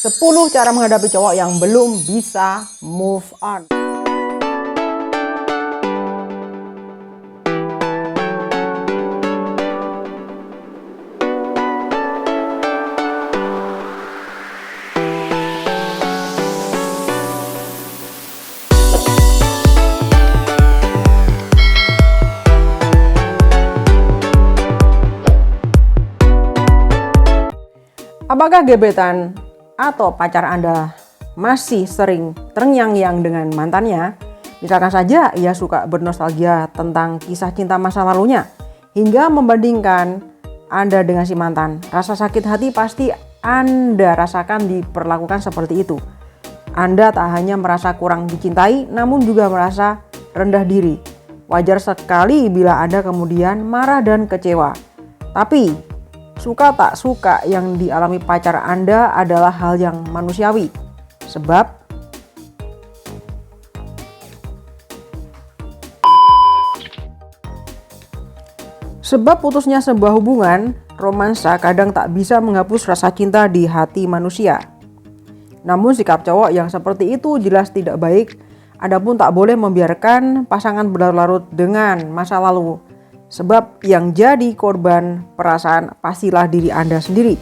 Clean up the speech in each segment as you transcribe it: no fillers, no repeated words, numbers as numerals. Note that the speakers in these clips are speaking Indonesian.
10 cara menghadapi cowok yang belum bisa move on. Apakah gebetan atau pacar Anda masih sering terngiang-ngiang dengan mantannya? Misalkan saja ia suka bernostalgia tentang kisah cinta masa lalunya hingga membandingkan Anda dengan si mantan. Rasa sakit hati pasti Anda rasakan diperlakukan seperti itu. Anda tak hanya merasa kurang dicintai, namun juga merasa rendah diri. Wajar sekali bila Anda kemudian marah dan kecewa. Tapi suka tak suka yang dialami pacar Anda adalah hal yang manusiawi. Sebab putusnya sebuah hubungan, romansa kadang tak bisa menghapus rasa cinta di hati manusia. Namun sikap cowok yang seperti itu jelas tidak baik. Anda pun tak boleh membiarkan pasangan berlarut-larut dengan masa lalu. Sebab yang jadi korban perasaan pastilah diri Anda sendiri.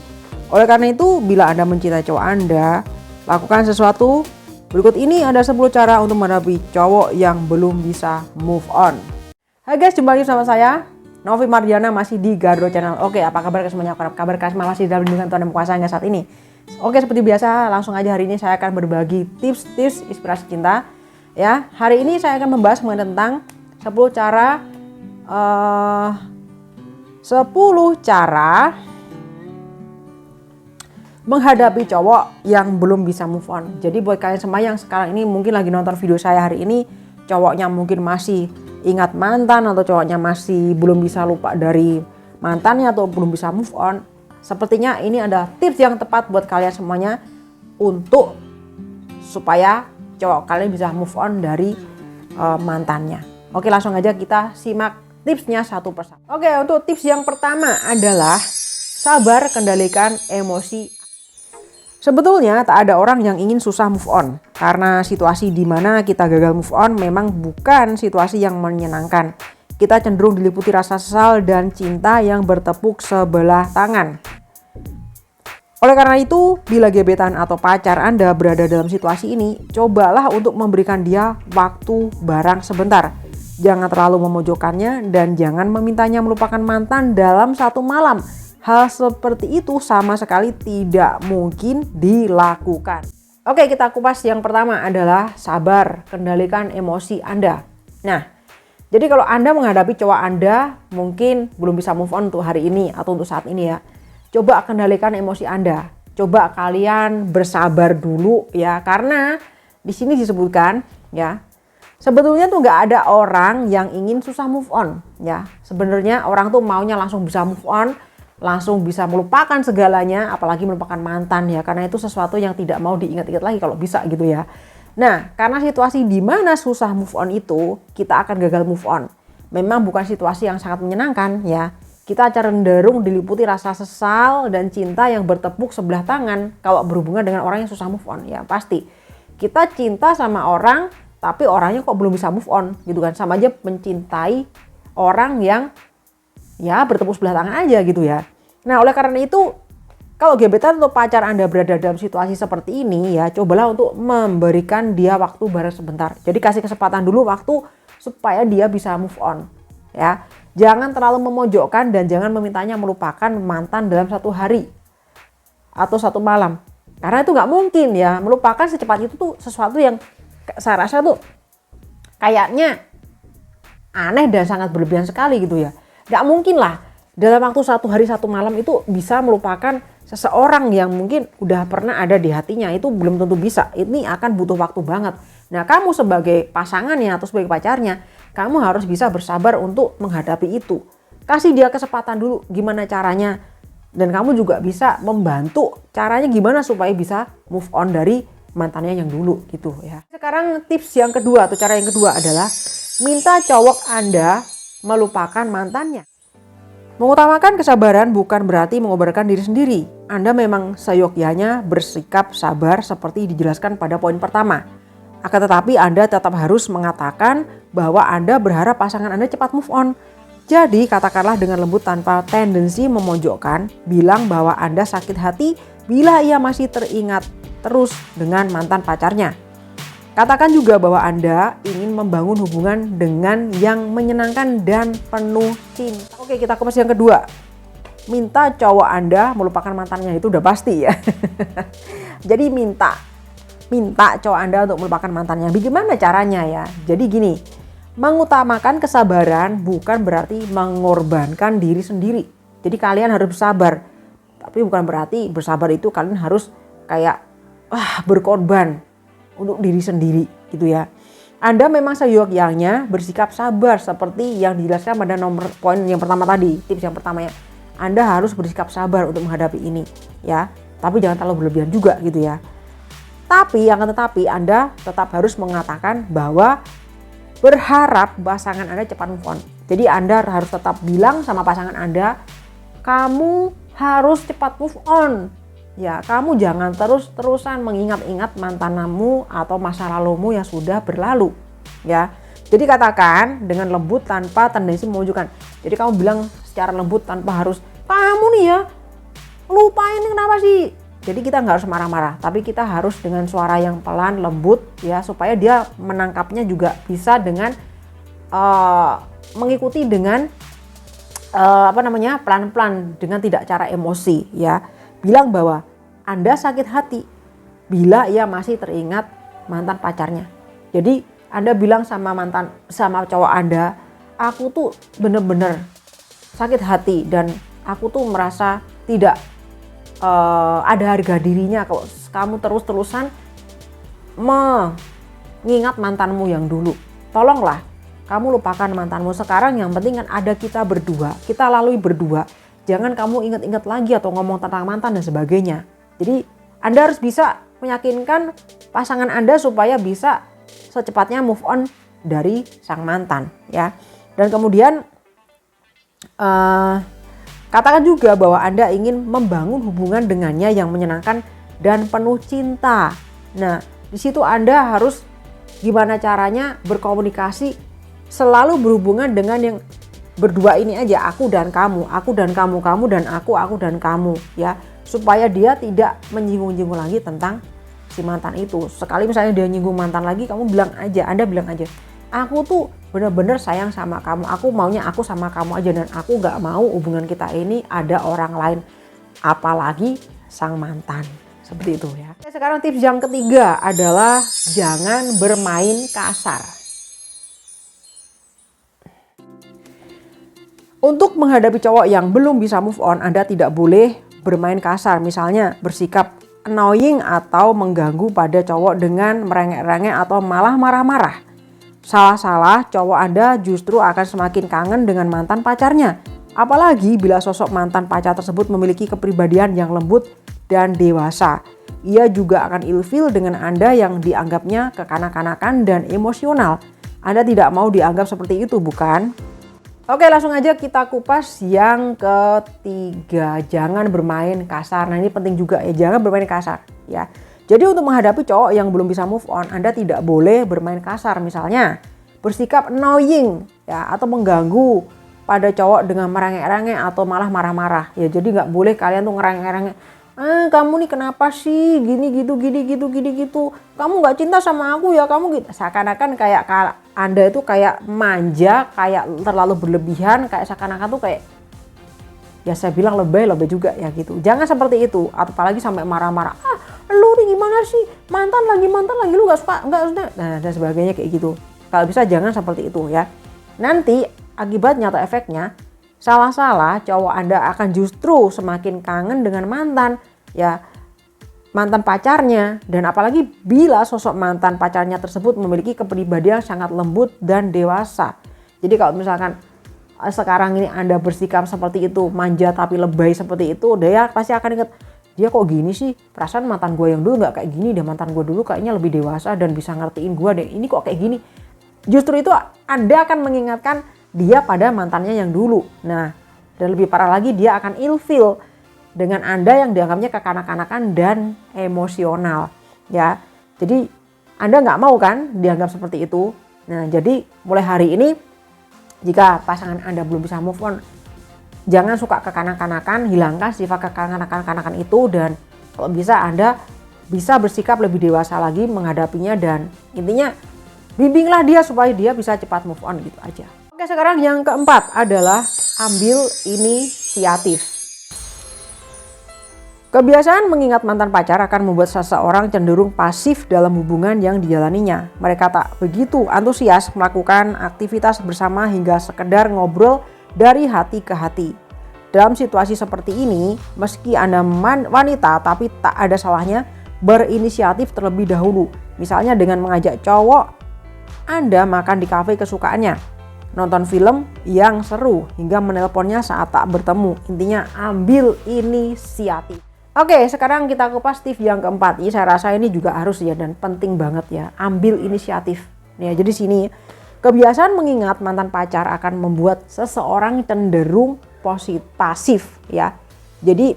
Oleh karena itu, bila Anda mencintai cowok Anda, lakukan sesuatu. Berikut ini ada 10 cara untuk menghadapi cowok yang belum bisa move on. Hai guys, jumpa lagi sama saya, Novi Mardiana, masih di Gardo Channel. Oke, apa kabar semuanya? Kabar kalian masih dalam lindungan Tuhan dan kuasa hingga saat ini? Oke, seperti biasa, langsung aja hari ini saya akan berbagi tips-tips inspirasi cinta. Ya, hari ini saya akan membahas mengenai tentang 10 cara 10 cara menghadapi cowok yang belum bisa move on. Jadi buat kalian semua yang sekarang ini mungkin lagi nonton video saya hari ini, cowoknya mungkin masih ingat mantan atau cowoknya masih belum bisa lupa dari mantannya atau belum bisa move on, sepertinya ini ada tips yang tepat buat kalian semuanya untuk supaya cowok kalian bisa move on dari mantannya. Oke, langsung aja kita simak tipsnya satu persatu. Oke, untuk tips yang pertama adalah sabar kendalikan emosi. Sebetulnya tak ada orang yang ingin susah move on, karena situasi di mana kita gagal move on memang bukan situasi yang menyenangkan. Kita cenderung diliputi rasa sesal dan cinta yang bertepuk sebelah tangan. Oleh karena itu, bila gebetan atau pacar Anda berada dalam situasi ini, cobalah untuk memberikan dia waktu barang sebentar. Jangan terlalu memojokkannya dan jangan memintanya melupakan mantan dalam satu malam. Hal seperti itu sama sekali tidak mungkin dilakukan. Oke, kita kupas. Yang pertama adalah sabar, kendalikan emosi Anda. Nah, jadi kalau Anda menghadapi cowok Anda mungkin belum bisa move on untuk hari ini atau untuk saat ini ya, coba kendalikan emosi Anda. Coba kalian bersabar dulu ya, karena di sini disebutkan ya, sebetulnya tuh nggak ada orang yang ingin susah move on ya. Sebenarnya orang tuh maunya langsung bisa move on, langsung bisa melupakan segalanya, apalagi melupakan mantan ya. Karena itu sesuatu yang tidak mau diingat-ingat lagi kalau bisa gitu ya. Nah, karena situasi di mana susah move on itu, kita akan gagal move on. Memang bukan situasi yang sangat menyenangkan ya. Kita cenderung diliputi rasa sesal dan cinta yang bertepuk sebelah tangan kalau berhubungan dengan orang yang susah move on ya. Pasti kita cinta sama orang, tapi orangnya kok belum bisa move on gitu kan. Sama aja mencintai orang yang ya bertepuk sebelah tangan aja gitu ya. Nah, oleh karena itu, kalau gebetan atau pacar Anda berada dalam situasi seperti ini ya, cobalah untuk memberikan dia waktu bareng sebentar. Jadi kasih kesempatan dulu waktu supaya dia bisa move on ya. Jangan terlalu memojokkan dan jangan memintanya melupakan mantan dalam satu hari atau satu malam. Karena itu nggak mungkin ya, melupakan secepat itu tuh sesuatu yang saya rasa tuh kayaknya aneh dan sangat berlebihan sekali gitu ya. Gak mungkin lah dalam waktu satu hari satu malam itu bisa melupakan seseorang yang mungkin udah pernah ada di hatinya. Itu belum tentu bisa. Ini akan butuh waktu banget. Nah, kamu sebagai pasangannya atau sebagai pacarnya, kamu harus bisa bersabar untuk menghadapi itu. Kasih dia kesempatan dulu gimana caranya. Dan kamu juga bisa membantu caranya gimana supaya bisa move on dari mantannya yang dulu gitu ya. Sekarang tips yang kedua atau cara yang kedua adalah minta cowok Anda melupakan mantannya. Mengutamakan kesabaran bukan berarti mengobarkan diri sendiri. Anda memang seyogyanya bersikap sabar seperti dijelaskan pada poin pertama. Akan tetapi Anda tetap harus mengatakan bahwa Anda berharap pasangan Anda cepat move on. Jadi katakanlah dengan lembut tanpa tendensi memojokkan, bilang bahwa Anda sakit hati bila ia masih teringat terus dengan mantan pacarnya. Katakan juga bahwa Anda ingin membangun hubungan dengan yang menyenangkan dan penuh cinta. Oke, kita ke yang kedua. Minta cowok Anda melupakan mantannya, itu udah pasti ya. Jadi minta cowok Anda untuk melupakan mantannya. Bagaimana caranya ya? Jadi gini, mengutamakan kesabaran bukan berarti mengorbankan diri sendiri. Jadi kalian harus bersabar. Tapi bukan berarti bersabar itu kalian harus kayak berkorban untuk diri sendiri gitu ya. Anda memang seyogyanya bersikap sabar seperti yang dijelaskan pada poin yang pertama tadi, tips yang pertama ya. Anda harus bersikap sabar untuk menghadapi ini ya. Tapi jangan terlalu berlebihan juga gitu ya. Tapi Anda tetap harus mengatakan bahwa berharap pasangan Anda cepat move on. Jadi Anda harus tetap bilang sama pasangan Anda, kamu harus cepat move on. Ya, kamu jangan terus-terusan mengingat-ingat mantanmu atau masa lalumu yang sudah berlalu. Ya, jadi katakan dengan lembut tanpa tendensi memojokkan. Jadi kamu bilang secara lembut tanpa harus, kamu nih ya, lupain kenapa sih? Jadi kita nggak harus marah-marah, tapi kita harus dengan suara yang pelan, lembut ya, supaya dia menangkapnya juga bisa dengan mengikuti dengan pelan-pelan dengan tidak cara emosi ya. Bilang bahwa Anda sakit hati bila ia masih teringat mantan pacarnya. Jadi Anda bilang sama cowok Anda, aku tuh bener-bener sakit hati dan aku tuh merasa tidak ada harga dirinya kalau kamu terus-terusan mengingat mantanmu yang dulu. Tolonglah kamu lupakan mantanmu sekarang, yang penting kan ada kita berdua, kita lalui berdua. Jangan kamu ingat-ingat lagi atau ngomong tentang mantan dan sebagainya. Jadi Anda harus bisa meyakinkan pasangan Anda supaya bisa secepatnya move on dari sang mantan ya. Dan kemudian katakan juga bahwa Anda ingin membangun hubungan dengannya yang menyenangkan dan penuh cinta. Nah, di situ Anda harus gimana caranya berkomunikasi, selalu berhubungan dengan yang berdua ini aja, aku dan kamu, kamu dan aku dan kamu ya, supaya dia tidak menyinggung-nyinggung lagi tentang si mantan itu. Sekali misalnya dia nyinggung mantan lagi, Anda bilang aja, aku tuh bener-bener sayang sama kamu, aku maunya aku sama kamu aja dan aku gak mau hubungan kita ini ada orang lain, apalagi sang mantan. Seperti itu ya. Sekarang tips yang ketiga adalah jangan bermain kasar. Untuk menghadapi cowok yang belum bisa move on, Anda tidak boleh bermain kasar. Misalnya bersikap annoying atau mengganggu pada cowok dengan merengek-rengek atau malah marah-marah. Salah-salah, cowok Anda justru akan semakin kangen dengan mantan pacarnya. Apalagi bila sosok mantan pacar tersebut memiliki kepribadian yang lembut dan dewasa. Ia juga akan ilfil dengan Anda yang dianggapnya kekanak-kanakan dan emosional. Anda tidak mau dianggap seperti itu, bukan? Oke, langsung aja kita kupas yang ketiga, jangan bermain kasar. Nah, ini penting juga ya, jangan bermain kasar ya. Jadi untuk menghadapi cowok yang belum bisa move on, Anda tidak boleh bermain kasar. Misalnya bersikap annoying ya, atau mengganggu pada cowok dengan merengek-rengek atau malah marah-marah ya. Jadi nggak boleh kalian tuh ngerengek-rengek, kamu nih kenapa sih gini gitu, kamu nggak cinta sama aku ya, kamu gitu. Seakan-akan kayak Anda itu kayak manja, kayak terlalu berlebihan, kayak seakan-akan tuh kayak, ya saya bilang lebay juga ya gitu. Jangan seperti itu, apalagi sampai marah-marah, lu nih gimana sih, mantan lagi lu nggak suka, nah dan sebagainya kayak gitu. Kalau bisa jangan seperti itu ya. Nanti akibatnya atau efeknya, salah-salah cowok Anda akan justru semakin kangen dengan mantan pacarnya, dan apalagi bila sosok mantan pacarnya tersebut memiliki kepribadian sangat lembut dan dewasa. Jadi kalau misalkan sekarang ini Anda bersikap seperti itu, manja tapi lebay seperti itu, dia pasti akan ingat, dia kok gini sih, perasaan mantan gue yang dulu gak kayak gini deh, mantan gue dulu kayaknya lebih dewasa dan bisa ngertiin gue deh, ini kok kayak gini. Justru itu Anda akan mengingatkan dia pada mantannya yang dulu. Nah, Dan lebih parah lagi, dia akan ilfeel dengan Anda yang dianggapnya kekanak-kanakan dan emosional. Ya, jadi Anda nggak mau kan dianggap seperti itu. Nah, jadi mulai hari ini jika pasangan Anda belum bisa move on, jangan suka kekanak-kanakan, hilangkan sifat kekanak-kanakan itu, dan kalau bisa Anda bisa bersikap lebih dewasa lagi menghadapinya, dan intinya bimbinglah dia supaya dia bisa cepat move on gitu aja. Oke, sekarang yang keempat adalah ambil inisiatif. Kebiasaan mengingat mantan pacar akan membuat seseorang cenderung pasif dalam hubungan yang dijalaninya. Mereka tak begitu antusias melakukan aktivitas bersama hingga sekedar ngobrol dari hati ke hati. Dalam situasi seperti ini, meski Anda wanita, tapi tak ada salahnya berinisiatif terlebih dahulu. Misalnya dengan mengajak cowok Anda makan di kafe kesukaannya, nonton film yang seru, hingga menelponnya saat tak bertemu. Intinya ambil inisiatif. Oke, sekarang kita kupas tips yang keempat. Ini saya rasa ini juga harus ya dan penting banget ya. Ambil inisiatif. Ya, jadi sini kebiasaan mengingat mantan pacar akan membuat seseorang cenderung pasif ya. Jadi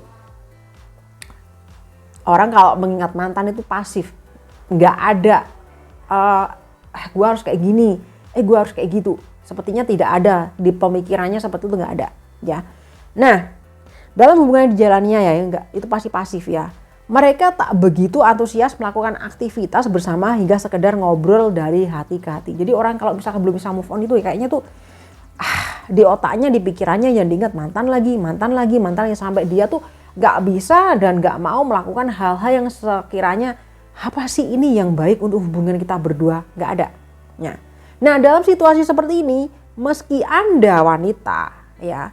orang kalau mengingat mantan itu pasif. Nggak ada gue harus kayak gini, gue harus kayak gitu. Sepertinya tidak ada di pemikirannya, seperti itu nggak ada ya. Nah, dalam hubungan yang dijalannya ya enggak, itu pasti pasif ya. Mereka tak begitu antusias melakukan aktivitas bersama hingga sekedar ngobrol dari hati ke hati. Jadi orang kalau misalkan belum bisa move on itu ya kayaknya tuh di otaknya, di pikirannya yang diingat mantan lagi sampai dia tuh nggak bisa dan nggak mau melakukan hal-hal yang sekiranya apa sih ini yang baik untuk hubungan kita berdua, nggak ada. Nah, dalam situasi seperti ini, meski Anda wanita ya,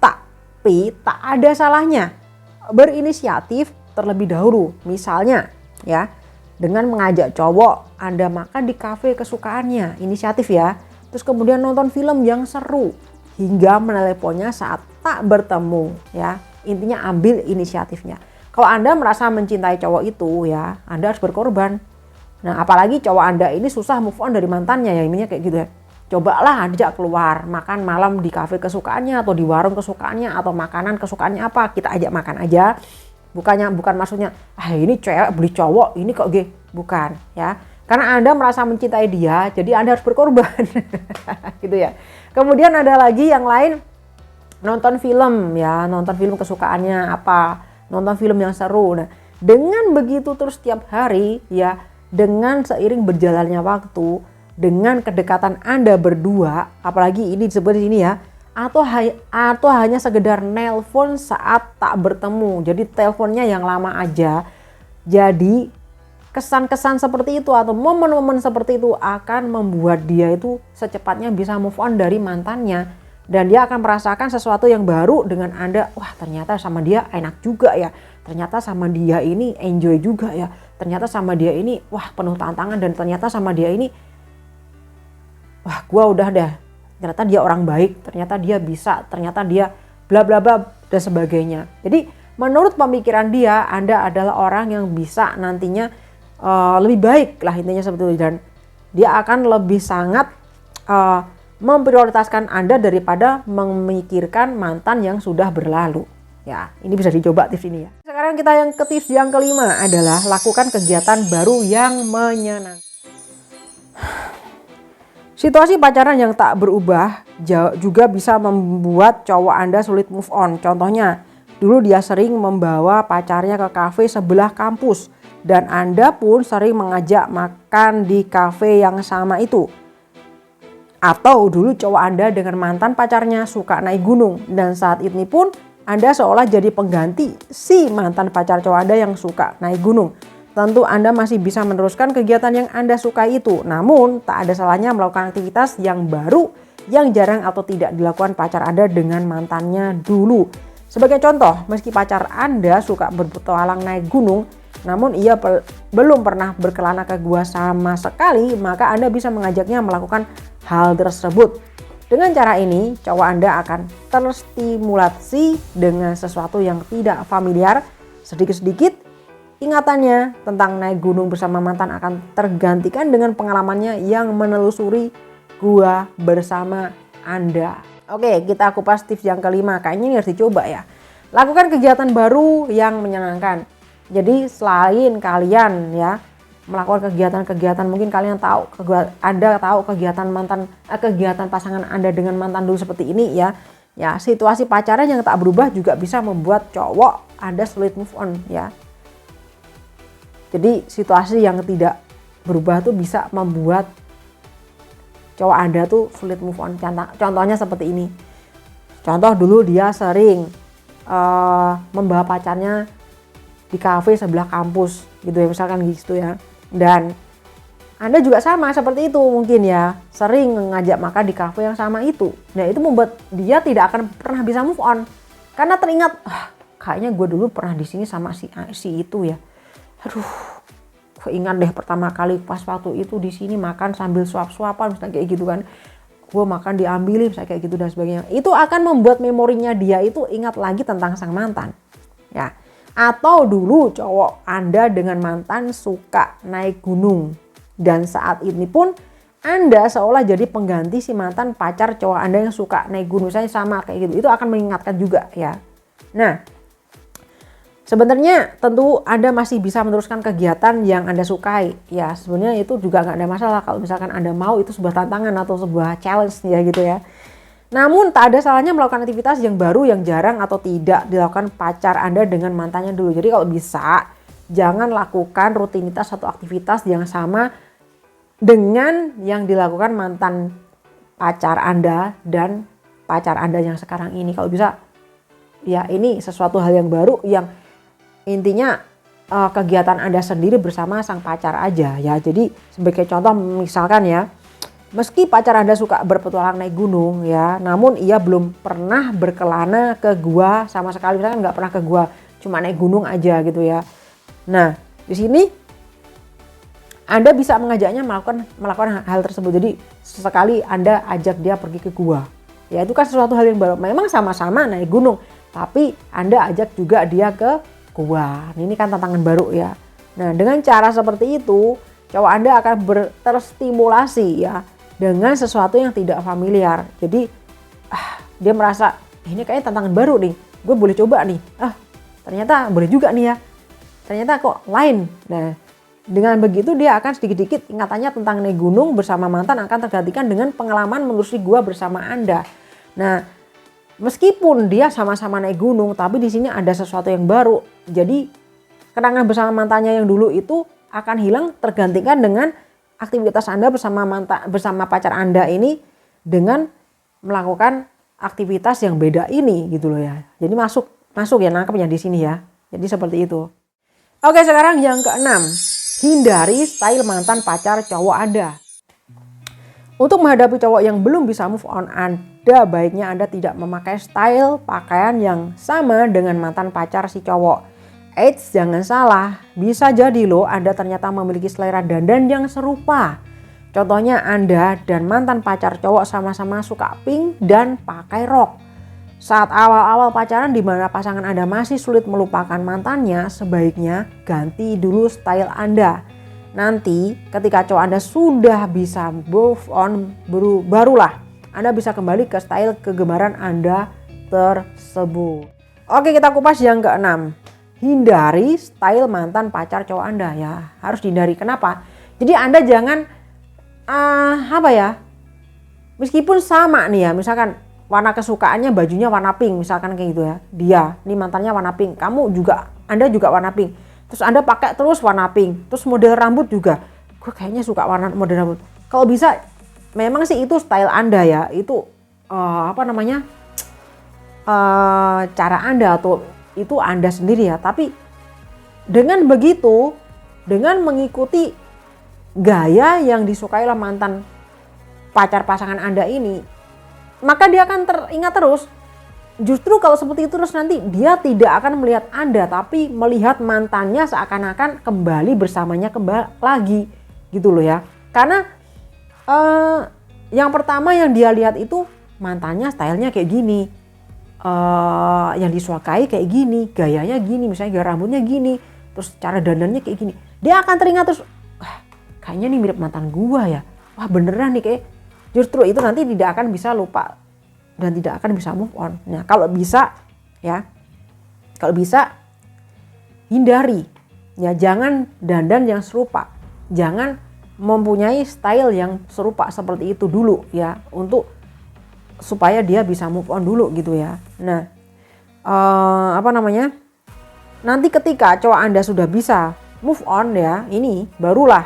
tapi tak ada salahnya berinisiatif terlebih dahulu. Misalnya ya, dengan mengajak cowok Anda makan di kafe kesukaannya, inisiatif ya. Terus kemudian nonton film yang seru hingga meneleponnya saat tak bertemu ya. Intinya ambil inisiatifnya. Kalau Anda merasa mencintai cowok itu ya, Anda harus berkorban. Nah, apalagi cowok Anda ini susah move on dari mantannya ya, intinya kayak gitu ya. Cobalah ajak keluar makan malam di kafe kesukaannya atau di warung kesukaannya atau makanan kesukaannya apa, kita ajak makan aja. Bukan maksudnya ini cewek beli cowok ini kok bukan ya. Karena Anda merasa mencintai dia, jadi Anda harus berkorban. Gitu ya. Kemudian ada lagi yang lain, nonton film ya, nonton film kesukaannya apa, nonton film yang seru. Nah, dengan begitu terus setiap hari ya, dengan seiring berjalannya waktu, dengan kedekatan Anda berdua, apalagi ini disebut di sini ya, atau hanya sekedar nelpon saat tak bertemu. Jadi teleponnya yang lama aja. Jadi kesan-kesan seperti itu atau momen-momen seperti itu akan membuat dia itu secepatnya bisa move on dari mantannya. Dan dia akan merasakan sesuatu yang baru dengan Anda. Wah, ternyata sama dia enak juga ya. Ternyata sama dia ini enjoy juga ya. Ternyata sama dia ini wah penuh tantangan, dan ternyata sama dia ini wah gue udah deh, ternyata dia orang baik, ternyata dia bisa, ternyata dia bla bla bla dan sebagainya. Jadi menurut pemikiran dia, Anda adalah orang yang bisa nantinya lebih baik lah, intinya seperti itu. Dan dia akan lebih sangat memprioritaskan Anda daripada memikirkan mantan yang sudah berlalu. Ya, ini bisa dicoba tips ini ya. Sekarang kita yang ke tips yang kelima adalah lakukan kegiatan baru yang menyenangkan. Situasi pacaran yang tak berubah juga bisa membuat cowok Anda sulit move on. Contohnya, dulu dia sering membawa pacarnya ke kafe sebelah kampus dan Anda pun sering mengajak makan di kafe yang sama itu. Atau dulu cowok Anda dengan mantan pacarnya suka naik gunung dan saat ini pun Anda seolah jadi pengganti si mantan pacar cowok Anda yang suka naik gunung. Tentu Anda masih bisa meneruskan kegiatan yang Anda sukai itu. Namun tak ada salahnya melakukan aktivitas yang baru yang jarang atau tidak dilakukan pacar Anda dengan mantannya dulu. Sebagai contoh, meski pacar Anda suka berpetualang naik gunung, namun ia belum pernah berkelana ke gua sama sekali, maka Anda bisa mengajaknya melakukan hal tersebut. Dengan cara ini, cowok Anda akan terstimulasi dengan sesuatu yang tidak familiar. Sedikit-sedikit ingatannya tentang naik gunung bersama mantan akan tergantikan dengan pengalamannya yang menelusuri gua bersama Anda. Oke, kita kupas tips yang kelima. Kayaknya ini harus dicoba ya. Lakukan kegiatan baru yang menyenangkan. Jadi selain kalian ya melakukan kegiatan-kegiatan, mungkin kalian tahu, Anda tahu kegiatan pasangan Anda dengan mantan dulu seperti ini ya. Ya, situasi pacaran yang tak berubah juga bisa membuat cowok Anda sulit move on ya. Jadi situasi yang tidak berubah tuh bisa membuat cowok Anda tuh sulit move on. Contohnya seperti ini. Contoh dulu dia sering membawa pacarnya di kafe sebelah kampus gitu ya, misalkan gitu ya. Dan Anda juga sama seperti itu mungkin ya, sering ngajak makan di kafe yang sama itu. Nah itu membuat dia tidak akan pernah bisa move on karena teringat, kayaknya gue dulu pernah di sini sama si itu ya. Aduh, gue ingat deh pertama kali pas waktu itu di sini makan sambil suap-suapan misalnya kayak gitu kan. Gue makan diambilin misalnya kayak gitu dan sebagainya. Itu akan membuat memorinya dia itu ingat lagi tentang sang mantan. Ya. Atau dulu cowok Anda dengan mantan suka naik gunung. Dan saat ini pun Anda seolah jadi pengganti si mantan pacar cowok Anda yang suka naik gunung. Misalnya sama kayak gitu. Itu akan mengingatkan juga ya. Nah, sebenarnya tentu Anda masih bisa meneruskan kegiatan yang Anda sukai. Ya sebenarnya itu juga nggak ada masalah kalau misalkan Anda mau, itu sebuah tantangan atau sebuah challenge ya gitu ya. Namun tak ada salahnya melakukan aktivitas yang baru yang jarang atau tidak dilakukan pacar Anda dengan mantannya dulu. Jadi kalau bisa jangan lakukan rutinitas atau aktivitas yang sama dengan yang dilakukan mantan pacar Anda dan pacar Anda yang sekarang ini. Kalau bisa ya ini sesuatu hal yang baru yang intinya kegiatan Anda sendiri bersama sang pacar aja ya. Jadi sebagai contoh misalkan ya, meski pacar Anda suka berpetualang naik gunung ya, namun ia belum pernah berkelana ke gua sama sekali, misalkan nggak pernah ke gua, cuma naik gunung aja gitu ya. Nah di sini Anda bisa mengajaknya melakukan hal tersebut. Jadi sesekali Anda ajak dia pergi ke gua. Ya itu kan sesuatu hal yang baru. Memang sama-sama naik gunung, tapi Anda ajak juga dia ke gua. Ini kan tantangan baru ya. Nah dengan cara seperti itu cowok Anda akan terstimulasi ya dengan sesuatu yang tidak familiar. Jadi dia merasa ini kayaknya tantangan baru nih, gue boleh coba nih. Ternyata boleh juga nih ya, ternyata kok lain. Nah dengan begitu dia akan sedikit-sedikit ingatannya tentang naik gunung bersama mantan akan tergantikan dengan pengalaman menelusuri gua bersama Anda. Nah meskipun dia sama-sama naik gunung, tapi di sini ada sesuatu yang baru. Jadi kenangan bersama mantannya yang dulu itu akan hilang, tergantikan dengan aktivitas Anda bersama pacar Anda ini dengan melakukan aktivitas yang beda ini gitu loh ya. Jadi masuk ya, nangkepnya di sini ya. Jadi seperti itu. Oke, sekarang yang keenam, hindari style mantan pacar cowok Anda. Untuk menghadapi cowok yang belum bisa move on, Anda baiknya Anda tidak memakai style pakaian yang sama dengan mantan pacar si cowok. Eits, jangan salah, bisa jadi loh Anda ternyata memiliki selera dandan yang serupa. Contohnya Anda dan mantan pacar cowok sama-sama suka pink dan pakai rok. Saat awal-awal pacaran di mana pasangan Anda masih sulit melupakan mantannya, sebaiknya ganti dulu style Anda. Nanti ketika cowok Anda sudah bisa move on, barulah Anda bisa kembali ke style kegemaran Anda tersebut. Oke, kita kupas yang keenam. Hindari style mantan pacar cowok Anda ya. Harus dihindari. Kenapa? Jadi Anda jangan meskipun sama nih ya, misalkan warna kesukaannya bajunya warna pink misalkan kayak gitu ya. Dia, nih mantannya warna pink. Anda juga warna pink. Terus Anda pakai terus warna pink. Terus model rambut juga. Gue kayaknya suka model rambut. Kalau bisa memang sih itu style Anda ya. Itu cara Anda atau itu Anda sendiri ya. Tapi dengan begitu, dengan mengikuti gaya yang disukai oleh mantan pacar pasangan Anda ini, maka dia akan teringat terus. Justru kalau seperti itu terus nanti dia tidak akan melihat Anda, tapi melihat mantannya seakan-akan kembali bersamanya lagi gitu loh ya. Karena yang pertama yang dia lihat itu mantannya stylenya kayak gini. Yang disukai kayak gini, gayanya gini, misalnya gaya rambutnya gini, terus cara dandannya kayak gini. Dia akan teringat terus, kayaknya nih mirip mantan gua ya. Wah beneran nih kayak. Justru itu nanti tidak akan bisa lupa dan tidak akan bisa move on. Nah, kalau bisa hindari ya, jangan dandan yang serupa, jangan mempunyai style yang serupa seperti itu dulu ya, untuk supaya dia bisa move on dulu gitu ya. Nah, nanti ketika cowok Anda sudah bisa move on ya, ini barulah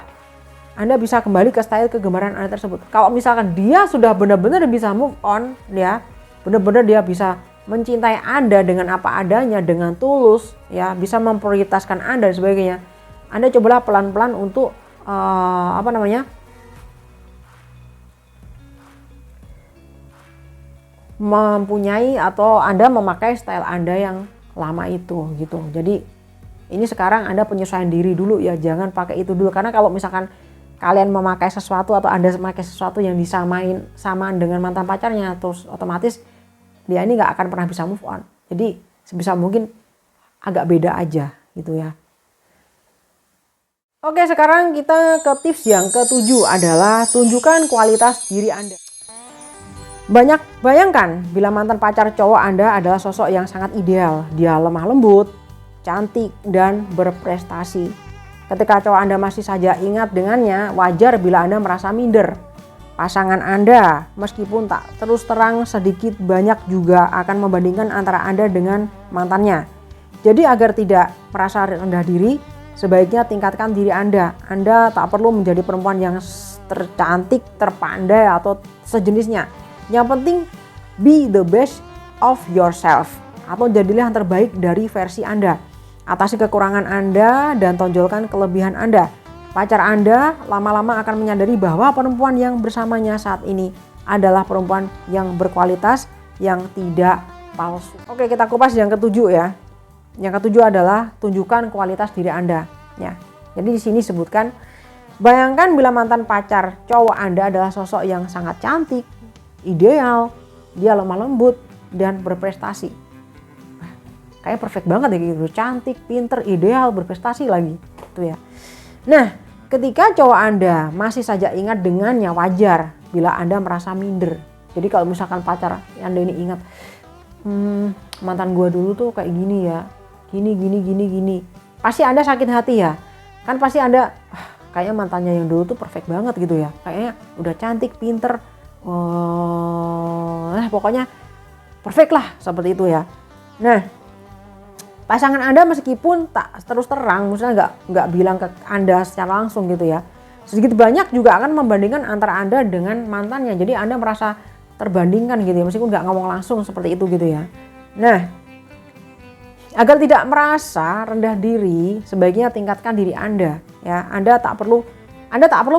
Anda bisa kembali ke style kegemaran Anda tersebut. Kalau misalkan dia sudah benar-benar bisa move on ya, benar-benar dia bisa mencintai Anda dengan apa adanya, dengan tulus ya, bisa memprioritaskan Anda dan sebagainya, Anda cobalah pelan-pelan untuk mempunyai atau Anda memakai style Anda yang lama itu gitu. Jadi ini sekarang Anda penyesuaian diri dulu ya, jangan pakai itu dulu, karena kalau misalkan kalian memakai sesuatu atau Anda memakai sesuatu yang samaan dengan mantan pacarnya, terus otomatis dia ini nggak akan pernah bisa move on. Jadi sebisa mungkin agak beda aja gitu ya. Oke, sekarang kita ke tips yang ke-7 adalah tunjukkan kualitas diri Anda. Bayangkan bila mantan pacar cowok Anda adalah sosok yang sangat ideal. Dia lemah lembut, cantik, dan berprestasi. Ketika cowok Anda masih saja ingat dengannya, wajar bila Anda merasa minder. Pasangan Anda meskipun tak terus terang, sedikit banyak juga akan membandingkan antara Anda dengan mantannya. Jadi agar tidak merasa rendah diri, sebaiknya tingkatkan diri Anda. Anda tak perlu menjadi perempuan yang tercantik, terpandai, atau sejenisnya. Yang penting be the best of yourself, atau jadilah yang terbaik dari versi Anda. Atasi kekurangan Anda dan tonjolkan kelebihan Anda. Pacar Anda lama-lama akan menyadari bahwa perempuan yang bersamanya saat ini adalah perempuan yang berkualitas, yang tidak palsu. Oke, kita kupas yang ke-7 ya. Yang ke-7 adalah tunjukkan kualitas diri Anda ya. Jadi di sini sebutkan, bayangkan bila mantan pacar cowok Anda adalah sosok yang sangat cantik, ideal, dia lemah lembut dan berprestasi. Kayak perfect banget ya gitu, cantik, pinter, ideal, berprestasi lagi gitu ya. Nah, ketika cowok Anda masih saja ingat dengannya, wajar bila Anda merasa minder. Jadi kalau misalkan pacar Anda ini ingat, mantan gue dulu tuh kayak gini ya, gini. Pasti Anda sakit hati ya. Kan pasti Anda, kayaknya mantannya yang dulu tuh perfect banget gitu ya. Kayaknya udah cantik, pinter, pokoknya perfect lah seperti itu ya. Nah, pasangan Anda meskipun tak terus terang, misalnya nggak bilang ke Anda secara langsung gitu ya, sedikit banyak juga akan membandingkan antara Anda dengan mantannya. Jadi Anda merasa terbandingkan gitu ya, meskipun nggak ngomong langsung seperti itu gitu ya. Nah, agar tidak merasa rendah diri, sebaiknya tingkatkan diri Anda ya. Anda tak perlu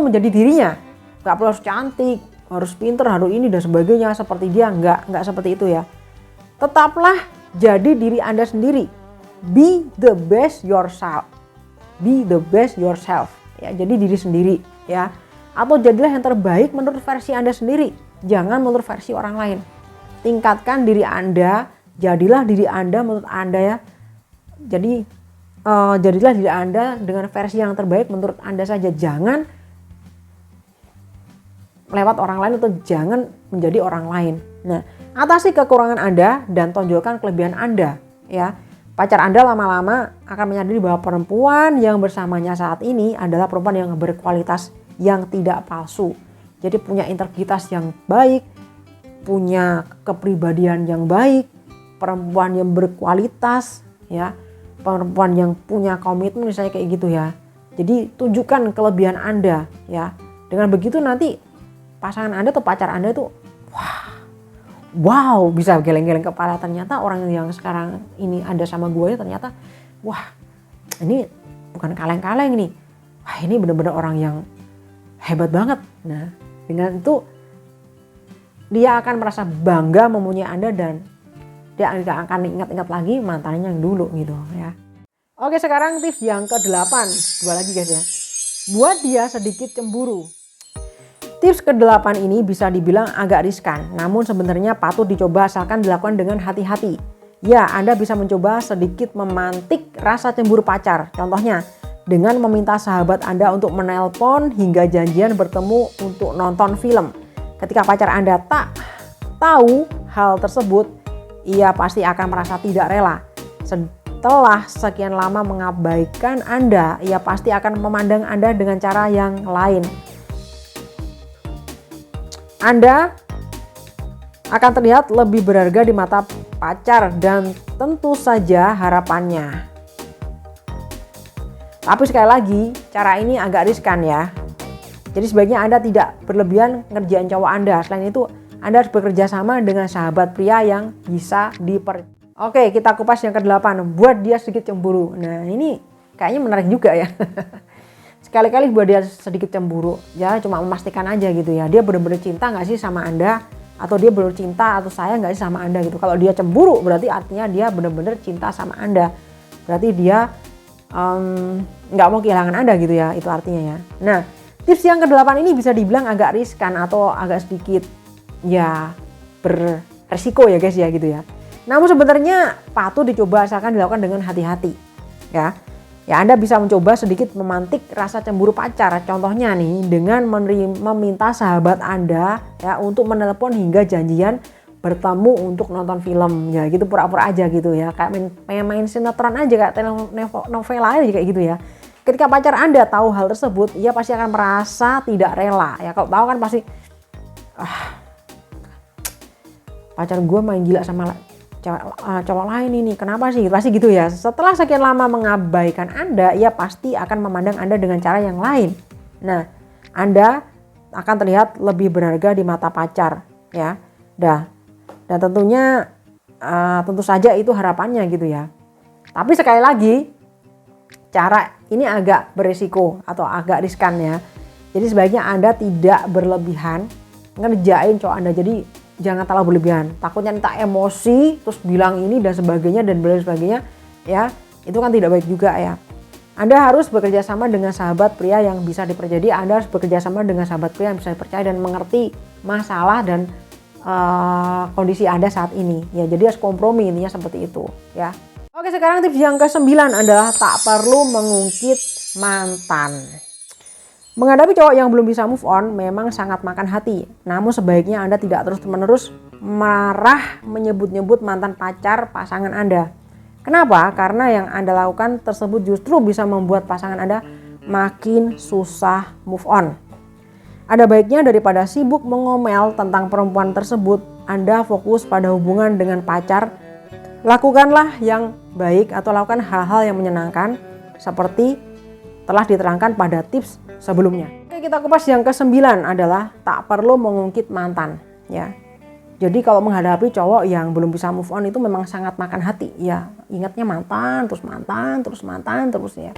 menjadi dirinya, nggak perlu harus cantik, harus pinter, harus ini dan sebagainya seperti dia, nggak seperti itu ya. Tetaplah jadi diri Anda sendiri. Be the best yourself. Be the best yourself. Ya, jadi diri sendiri ya. Atau jadilah yang terbaik menurut versi Anda sendiri. Jangan menurut versi orang lain. Tingkatkan diri Anda, jadilah diri Anda menurut Anda ya. Jadi jadilah diri Anda dengan versi yang terbaik menurut Anda saja. Jangan lewat orang lain atau jangan menjadi orang lain. Nah, atasi kekurangan Anda dan tonjolkan kelebihan Anda ya. Pacar Anda lama-lama akan menyadari bahwa perempuan yang bersamanya saat ini adalah perempuan yang berkualitas, yang tidak palsu. Jadi punya integritas yang baik, punya kepribadian yang baik, perempuan yang berkualitas ya, perempuan yang punya komitmen misalnya kayak gitu ya. Jadi tunjukkan kelebihan Anda ya. Dengan begitu nanti pasangan Anda atau pacar Anda itu wow, bisa geleng-geleng kepala, ternyata orang yang sekarang ini ada sama gue ternyata wah, ini bukan kaleng-kaleng nih. Wah, ini benar-benar orang yang hebat banget. Nah, dengan itu dia akan merasa bangga mempunyai Anda dan dia akan ingat-ingat lagi mantannya yang dulu gitu ya. Oke, sekarang tips yang ke-8. Dua lagi guys ya. Buat dia sedikit cemburu. Tips ke-8 ini bisa dibilang agak riskan, namun sebenarnya patut dicoba asalkan dilakukan dengan hati-hati. Ya, Anda bisa mencoba sedikit memantik rasa cemburu pacar. Contohnya, dengan meminta sahabat Anda untuk menelpon hingga janjian bertemu untuk nonton film. Ketika pacar Anda tak tahu hal tersebut, ia pasti akan merasa tidak rela. Setelah sekian lama mengabaikan Anda, ia pasti akan memandang Anda dengan cara yang lain. Anda akan terlihat lebih berharga di mata pacar dan tentu saja harapannya. Tapi sekali lagi, cara ini agak riskan ya. Jadi sebaiknya Anda tidak berlebihan ngerjain cowok Anda. Selain itu, Anda harus bekerja sama dengan sahabat pria yang bisa Oke, kita kupas yang ke-8. Buat dia sedikit cemburu. Nah, ini kayaknya menarik juga ya. Sekali-kali buat dia sedikit cemburu. Ya, cuma memastikan aja gitu ya. Dia benar-benar cinta nggak sih sama Anda? Atau dia benar cinta atau sayang nggak sih sama Anda gitu. Kalau dia cemburu, berarti artinya dia benar-benar cinta sama Anda. Berarti dia nggak mau kehilangan Anda gitu ya, itu artinya ya. Nah, tips yang ke-8 ini bisa dibilang agak riskan atau agak sedikit ya beresiko ya guys ya gitu ya. Namun sebenarnya patut dicoba asalkan dilakukan dengan hati-hati ya. Ya, Anda bisa mencoba sedikit memantik rasa cemburu pacar. Contohnya nih dengan meminta sahabat Anda ya untuk menelepon hingga janjian bertemu untuk nonton film ya gitu, pura-pura aja gitu ya, kayak main sinetron aja, kayak telenovela aja kayak gitu ya. Ketika pacar Anda tahu hal tersebut, ia pasti akan merasa tidak rela ya. Kalau tahu kan pasti pacar gue main gila sama cowok lain ini, kenapa sih, pasti gitu ya. Setelah sekian lama mengabaikan Anda, ia pasti akan memandang Anda dengan cara yang lain. Nah, Anda akan terlihat lebih berharga di mata pacar ya. Dan tentunya tentu saja itu harapannya gitu ya. Tapi sekali lagi, cara ini agak berisiko atau agak riskan ya. Jadi sebaiknya Anda tidak berlebihan ngerjain cowok Anda. Jadi jangan terlalu berlebihan. Takutnya entah emosi terus bilang ini dan sebagainya dan sebagainya ya. Itu kan tidak baik juga ya. Anda harus bekerja sama dengan sahabat pria yang bisa dipercaya. Jadi Anda harus bekerja sama dengan sahabat pria yang bisa dipercaya dan mengerti masalah dan kondisi Anda saat ini ya. Jadi harus kompromi, intinya seperti itu ya. Oke, sekarang tips yang ke-9 adalah tak perlu mengungkit mantan. Menghadapi cowok yang belum bisa move on memang sangat makan hati. Namun sebaiknya Anda tidak terus-menerus marah menyebut-nyebut mantan pacar pasangan Anda. Kenapa? Karena yang Anda lakukan tersebut justru bisa membuat pasangan Anda makin susah move on. Ada baiknya daripada sibuk mengomel tentang perempuan tersebut, Anda fokus pada hubungan dengan pacar. Lakukanlah yang baik atau lakukan hal-hal yang menyenangkan seperti telah diterangkan pada tips sebelumnya. Oke, kita kupas yang ke-9 adalah tak perlu mengungkit mantan ya. Jadi kalau menghadapi cowok yang belum bisa move on itu memang sangat makan hati ya. Ingatnya mantan terus ya.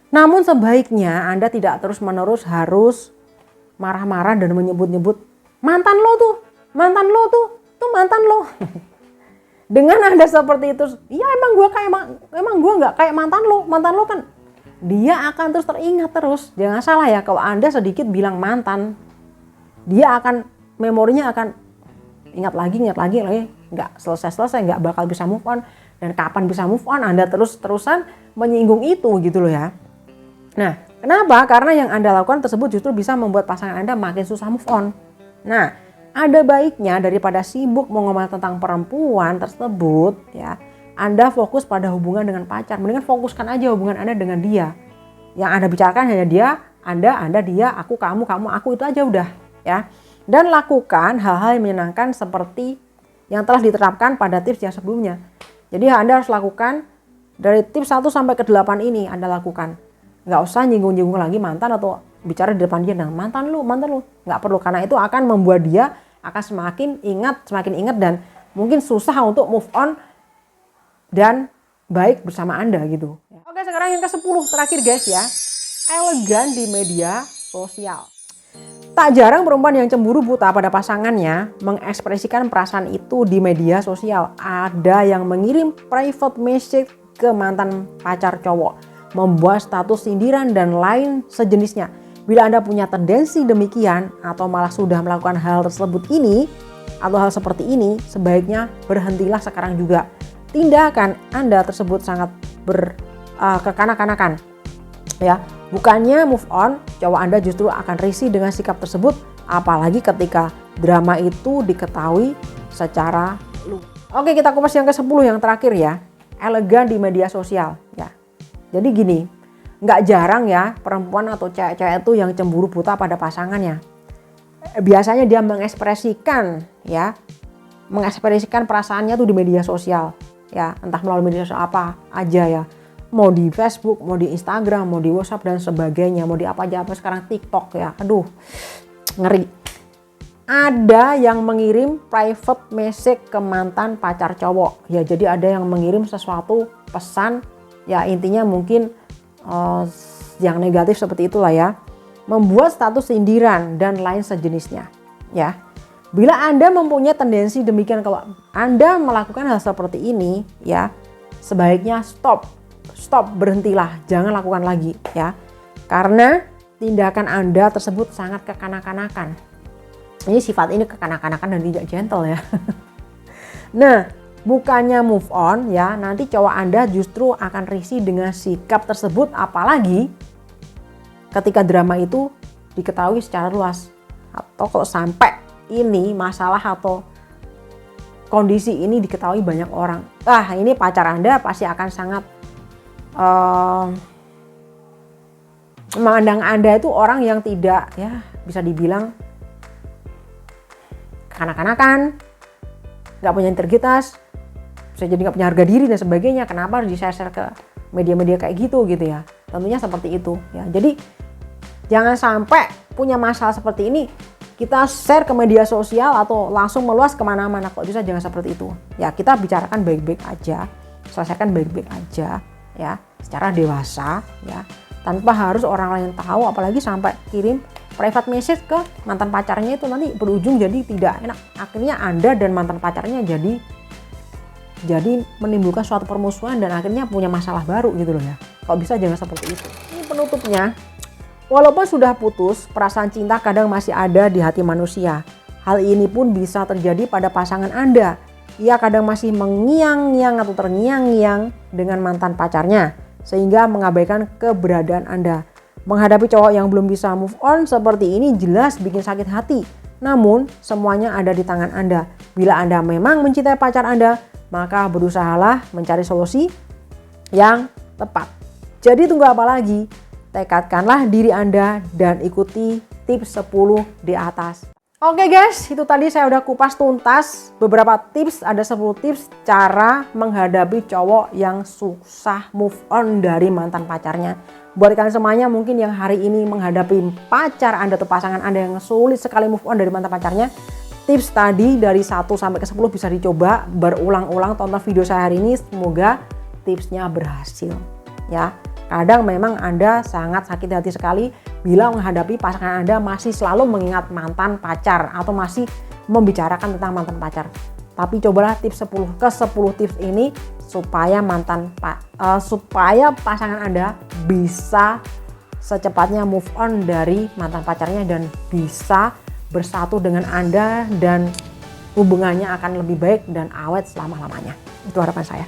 Namun sebaiknya Anda tidak terus-menerus harus marah-marah dan menyebut-nyebut mantan lo tuh mantan lo. Dengan Anda seperti itu, ya emang gue nggak kayak mantan lo kan. Dia akan terus teringat terus. Jangan salah ya, kalau Anda sedikit bilang mantan, dia akan memorinya akan ingat lagi, nggak selesai, nggak bakal bisa move on. Dan kapan bisa move on, Anda terus-terusan menyinggung itu gitu loh ya. Nah, kenapa? Karena yang Anda lakukan tersebut justru bisa membuat pasangan Anda makin susah move on. Nah, ada baiknya daripada sibuk mengomel tentang perempuan tersebut ya, Anda fokus pada hubungan dengan pacar. Mendingan fokuskan aja hubungan Anda dengan dia. Yang Anda bicarakan hanya dia, Anda, dia, aku, kamu, aku, itu aja udah ya. Dan lakukan hal-hal yang menyenangkan seperti yang telah diterapkan pada tips yang sebelumnya. Jadi Anda harus lakukan dari tips 1 sampai ke 8 ini Anda lakukan. Nggak usah nyinggung-nyinggung lagi mantan atau bicara di depan dia dengan mantan lu. Nggak perlu, karena itu akan membuat dia akan semakin ingat dan mungkin susah untuk move on dan baik bersama Anda gitu. Oke, sekarang yang ke-10 terakhir guys ya. Elegan di media sosial. Tak jarang perempuan yang cemburu buta pada pasangannya mengekspresikan perasaan itu di media sosial. Ada yang mengirim private message ke mantan pacar cowok, membuat status sindiran dan lain sejenisnya. Bila Anda punya tendensi demikian atau malah sudah melakukan hal tersebut ini atau hal seperti ini, sebaiknya berhentilah sekarang juga. Tindakan Anda tersebut sangat kekanak-kanakan ya. Bukannya move on, cowok Anda justru akan risih dengan sikap tersebut, apalagi ketika drama itu diketahui secara luas. Oke, kita kupas yang ke-10 yang terakhir ya. Elegan di media sosial ya. Jadi gini, nggak jarang ya perempuan atau cewek-cewek itu yang cemburu buta pada pasangannya. Biasanya dia mengekspresikan perasaannya tuh di media sosial ya, entah melalui media sosial apa aja ya, mau di Facebook, mau di Instagram, mau di WhatsApp dan sebagainya, mau di apa aja, apa sekarang TikTok ya, aduh ngeri. Ada yang mengirim private message ke mantan pacar cowok ya, jadi ada yang mengirim sesuatu pesan ya, intinya mungkin yang negatif seperti itulah ya, membuat status sindiran dan lain sejenisnya ya. Bila Anda mempunyai tendensi demikian, kalau Anda melakukan hal seperti ini ya, sebaiknya stop, berhentilah, jangan lakukan lagi ya. Karena tindakan Anda tersebut sangat kekanak-kanakan. Ini sifat ini kekanak-kanakan dan tidak gentle ya. Nah, bukannya move on ya, nanti cowok Anda justru akan risih dengan sikap tersebut, apalagi ketika drama itu diketahui secara luas. Atau kalau sampai ini masalah atau kondisi ini diketahui banyak orang, ini pacar Anda pasti akan sangat memandang Anda itu orang yang tidak ya, bisa dibilang kekanak-kanakan, nggak punya integritas, bisa jadi nggak punya harga diri dan sebagainya. Kenapa harus di-share ke media-media kayak gitu ya, tentunya seperti itu ya. Jadi jangan sampai punya masalah seperti ini kita share ke media sosial atau langsung meluas kemana-mana. Kalau bisa jangan seperti itu ya, kita bicarakan baik-baik aja, selesaikan baik-baik aja ya, secara dewasa ya, tanpa harus orang lain tahu, apalagi sampai kirim private message ke mantan pacarnya. Itu nanti berujung jadi tidak enak, akhirnya Anda dan mantan pacarnya jadi menimbulkan suatu permusuhan dan akhirnya punya masalah baru gitu loh ya. Kalau bisa jangan seperti itu. Ini penutupnya, walaupun sudah putus, perasaan cinta kadang masih ada di hati manusia. Hal ini pun bisa terjadi pada pasangan Anda. Ia kadang masih mengiang-ngiang atau terngiang-ngiang dengan mantan pacarnya, sehingga mengabaikan keberadaan Anda. Menghadapi cowok yang belum bisa move on seperti ini jelas bikin sakit hati. Namun semuanya ada di tangan Anda. Bila Anda memang mencintai pacar Anda, maka berusahalah mencari solusi yang tepat. Jadi tunggu apa lagi? Tekadkanlah diri Anda dan ikuti tips 10 di atas. Oke guys, itu tadi saya udah kupas tuntas beberapa tips, ada 10 tips cara menghadapi cowok yang susah move on dari mantan pacarnya. Buat kalian semuanya mungkin yang hari ini menghadapi pacar Anda atau pasangan Anda yang sulit sekali move on dari mantan pacarnya, tips tadi dari 1 sampai ke 10 bisa dicoba berulang-ulang, tonton video saya hari ini, semoga tipsnya berhasil ya. Kadang memang Anda sangat sakit hati sekali bila menghadapi pasangan Anda masih selalu mengingat mantan pacar atau masih membicarakan tentang mantan pacar. Tapi cobalah tips 10 tips ini supaya supaya pasangan Anda bisa secepatnya move on dari mantan pacarnya dan bisa bersatu dengan Anda dan hubungannya akan lebih baik dan awet selama-lamanya. Itu harapan saya.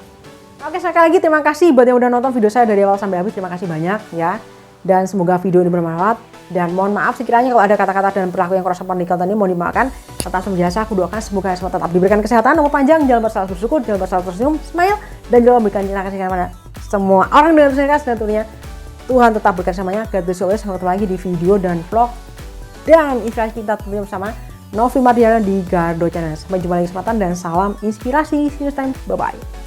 Oke, sekali lagi terima kasih buat yang udah nonton video saya dari awal sampai habis. Terima kasih banyak ya. Dan semoga video ini bermanfaat. Dan mohon maaf sekiranya kalau ada kata-kata dan perilaku yang kurang sopan di konten ini, mohon dimaafkan. Tetap semoga aku doakan semoga semua tetap diberikan kesehatan, umur panjang, jangan berselalu bersyukur, jangan berselalu tersenyum, smile, dan jangan memberikan cinta kasih kepada semua orang dengan bersedia. Dan tentunya Tuhan tetap bersama-samanya. God bless you always. Sampai ketemu lagi di video dan vlog dan inspirasi kita tentunya bersama Novi Mardiana di Gardo Channel. Sampai jumpa lagi kesempatan dan salam inspirasi. See you next time. Bye bye.